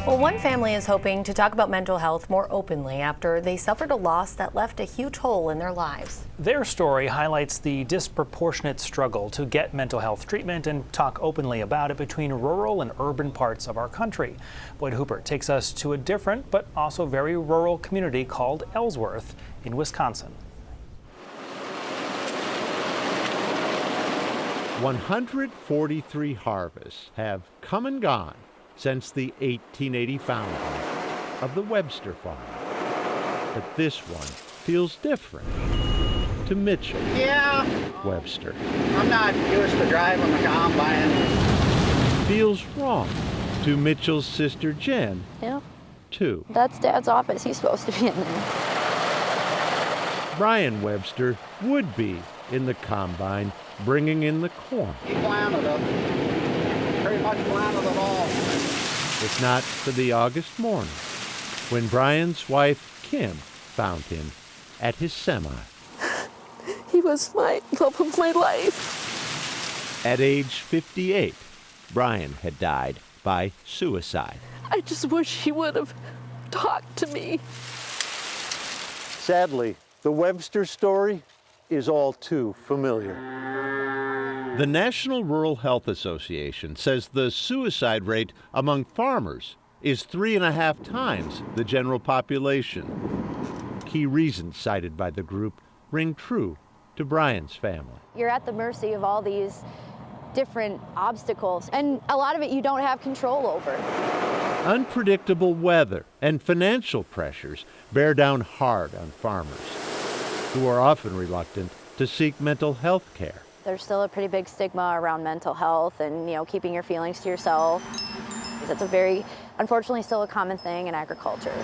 Well, one family is hoping to talk about mental health more openly after they suffered a loss that left a huge hole in their lives. Their story highlights the disproportionate struggle to get mental health treatment and talk openly about it between rural and urban parts of our country. Boyd Hooper takes us to a different but also very rural community called Ellsworth in Wisconsin. 143 harvests have come and gone since the 1880 founding of the Webster farm. But this one feels different to Mitchell Webster. I'm not used to driving the combine. Feels wrong to Mitchell's sister Jen, too. That's Dad's office. He's supposed to be in there. Brian Webster would be in the combine bringing in the corn. He planted it. Pretty much planted it all. If not for the August morning when Brian's wife Kim found him at his semi. He was my love of my life. At age 58, Brian had died by suicide. I just wish he would have talked to me. Sadly, the Webster story is all too familiar. The National Rural Health Association says the suicide rate among farmers is 3.5 times the general population. Key reasons cited by the group ring true to Brian's family. You're at the mercy of all these different obstacles, and a lot of it you don't have control over. Unpredictable weather and financial pressures bear down hard on farmers, who are often reluctant to seek mental health care. There's still a pretty big stigma around mental health and, keeping your feelings to yourself. It's unfortunately still a common thing in agriculture.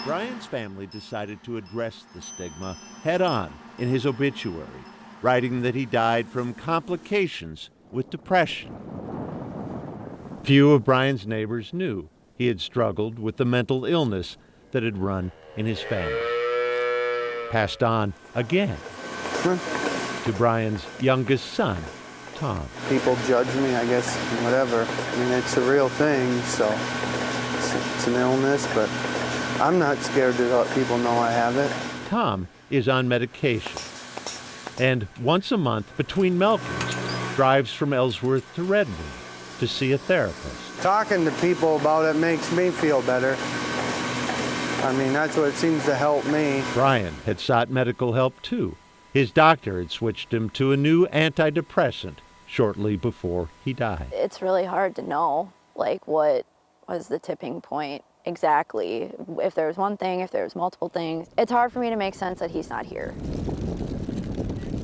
Brian's family decided to address the stigma head on in his obituary, writing that he died from complications with depression. Few of Brian's neighbors knew he had struggled with the mental illness that had run in his family. Passed on again to Brian's youngest son, Tom. People judge me, I guess, whatever. I mean, it's a real thing, so it's an illness, but I'm not scared to let people know I have it. Tom is on medication, and once a month between milkings, drives from Ellsworth to Redmond to see a therapist. Talking to people about it makes me feel better. I mean, that's what seems to help me. Brian had sought medical help too. His doctor had switched him to a new antidepressant shortly before he died. It's really hard to know, what was the tipping point exactly. If there was one thing, if there was multiple things. It's hard for me to make sense that he's not here.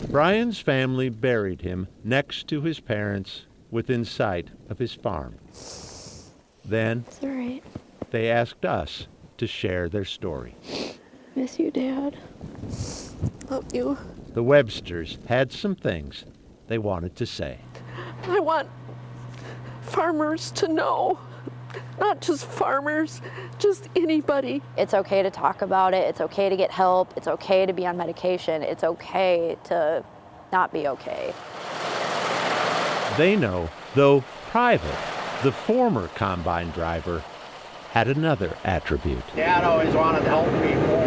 Brian's family buried him next to his parents within sight of his farm. Then It's all right. they asked us to share their story. Miss you, Dad. Love you. The Websters had some things they wanted to say. I want farmers to know, not just farmers, just anybody. It's okay to talk about it. It's okay to get help. It's okay to be on medication. It's okay to not be okay. They know, though private, the former combine driver had another attribute. Dad always wanted to help people.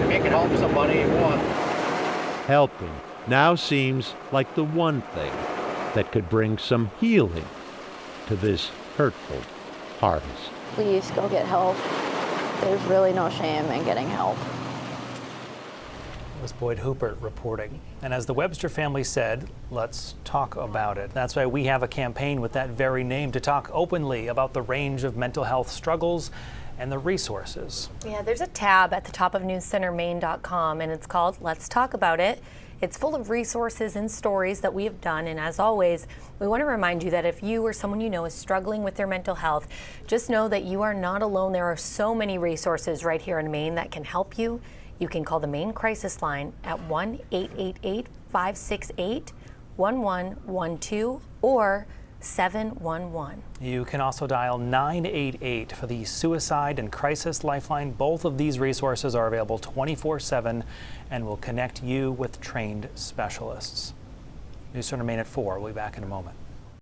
If he could help somebody, he would. Helping now seems like the one thing that could bring some healing to this hurtful harvest. Please go get help. There's really no shame in getting help. It was Boyd Hooper reporting. And as the Webster family said, let's talk about it. That's why we have a campaign with that very name, to talk openly about the range of mental health struggles and the resources. Yeah, there's a tab at the top of newscentermaine.com, and it's called Let's Talk About It. It's full of resources and stories that we have done, and as always, we want to remind you that if you or someone you know is struggling with their mental health, just know that you are not alone. There are so many resources right here in Maine that can help you. You can call the Maine Crisis Line at 1-888-568-1112 or 711. You can also dial 988 for the Suicide and Crisis Lifeline. Both of these resources are available 24/7 and will connect you with trained specialists. News Center Maine at 4. We'll be back in a moment.